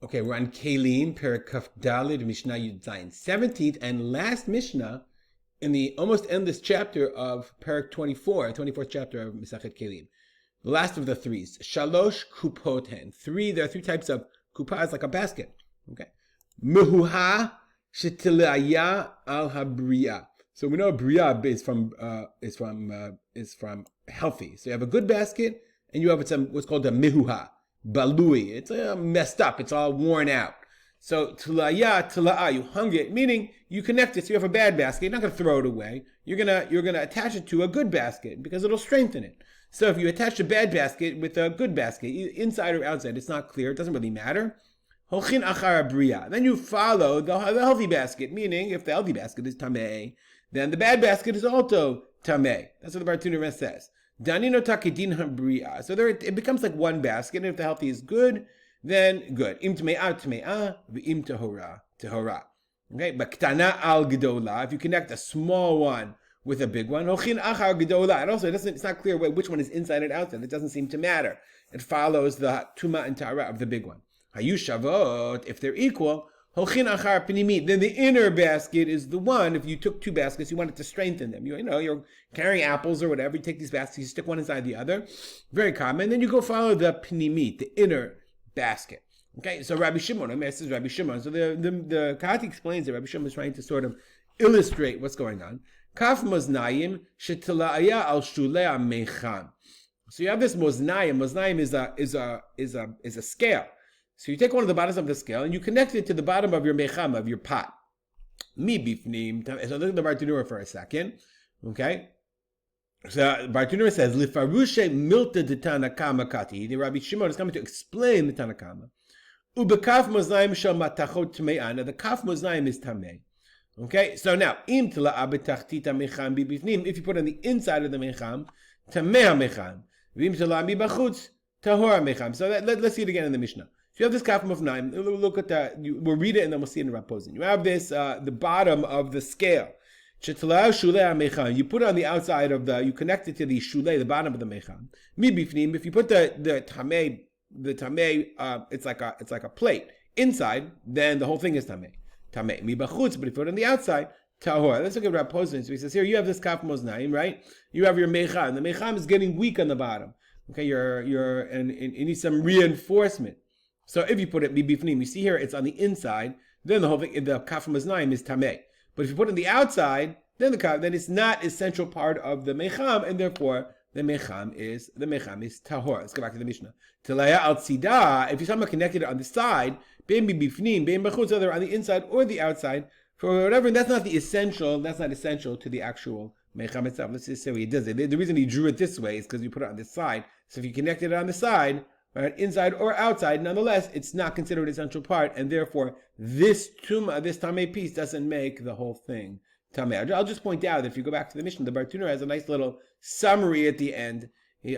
Okay, we're on Keilim, Perek Kaf Daled, Mishnah Yud Zayin, 17th and last Mishnah in the almost endless chapter of Perek 24, 24th chapter of Masechet Keilim. The last of the threes. Shalosh kupoten. There are three types of kupas, like a basket. Okay. Mehuha shetilaya al habriya. So we know briya is from healthy. So you have a good basket, and you have what's called a mehuha. Balui, it's messed up, it's all worn out. So tilaya, you hung it, meaning you connect it. So you have a bad basket, you're not going to throw it away. You're gonna attach it to a good basket because it'll strengthen it. So if you attach a bad basket with a good basket, inside or outside, it's not clear, it doesn't really matter. Holchin achar briya. Then you follow the healthy basket, meaning if the healthy basket is tameh, then the bad basket is also tameh. That's what the Bartuner says. Danino takidin habriya. So there it becomes like one basket, and if the healthy is good, then good. Im tme'ah tme'ah, v'im tahora tahora. Okay, but ktana al gedola. If you connect a small one with a big one, hochin achar gedola. And also, it's not clear which one is inside and outside. It doesn't seem to matter. It follows the tuma and tahara of the big one. Hayu shavot. If they're equal, hochin achar pinimit. Then the inner basket is the one. If you took two baskets, you wanted to strengthen them. You're carrying apples or whatever. You take these baskets, you stick one inside the other. Very common. Then you go follow the pinimit, the inner basket. Okay, so Rabbi Shimon, this is Rabbi Shimon. So the Kahati explains that Rabbi Shimon is trying to sort of illustrate what's going on. Kaf moznayim shetilaya al shulei mecham. So you have this moznayim. Moznayim is a scale. So you take one of the bottoms of the scale and you connect it to the bottom of your mecham, of your pot. Mi bifnim. So look at the Bartuner for a second. Okay. So Bartuner says, Lifarushe milta de Tanakama kati. The Rabbi Shimon is coming to explain the Tanakama. Ubekaf moznaim shel matachot tme'ah. Now the kaf moznaim is tamei. Okay. So now, im tla'a betachtita mecham bifnim. If you put on the inside of the mecham, tamei mecham. Vim tla'a bibachutz tahor mecham. So let's see it again in the Mishnah. So you have this kaf moznaim. Look at that. We'll read it and then we'll see it in Rapozin. You have this the bottom of the scale. You put it on the outside of you connect it to the shulei, the bottom of the mecham. If you put the tamei, it's like a plate inside, then the whole thing is tamei. Tamei. But if you put it on the outside, tahor. Let's look at Rapozin. So he says here, you have this kaf moznaim, right? You have your mecham. The mecham is getting weak on the bottom. Okay, and you need some reinforcement. So if you put it bifnim, you see here it's on the inside, then the whole thing, the kaf moznaim is tamei. But if you put it on the outside, then it's not essential part of the mecham, and therefore the mecham is tahor. Let's go back to the Mishnah. Tilaya al tzida. If you somehow connected it on the side, bein bifnim, bein bachutz, either on the inside or the outside, for whatever, that's not essential to the actual mecham itself. Let's just say he does it. The reason he drew it this way is because you put it on this side. So if you connected it on the side, right, inside or outside, nonetheless, it's not considered an essential part, and therefore this tamei piece doesn't make the whole thing tamei. I'll just point out that if you go back to the Mishnah, the Bartuner has a nice little summary at the end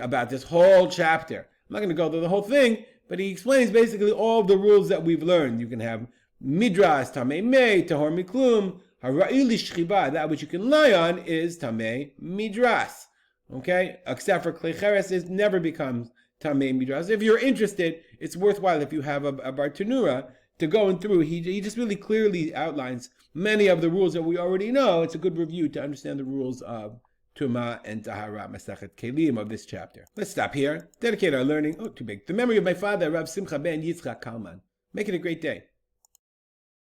about this whole chapter. I'm not going to go through the whole thing, but he explains basically all the rules that we've learned. You can have midras, tamei mei, tahor miklum, hara'ili shchiba. That which you can lie on is tamei midras. Okay, except for klecheres, it never becomes tamei midras. If you're interested, it's worthwhile if you have a Bartunura to go through. He just really clearly outlines many of the rules that we already know. It's a good review to understand the rules of Tuma and Tahara, Masechet Keilim of this chapter. Let's stop here. Dedicate our learning. Oh, too big. The memory of my father, Rav Simcha ben Yitzchak Kalman. Make it a great day.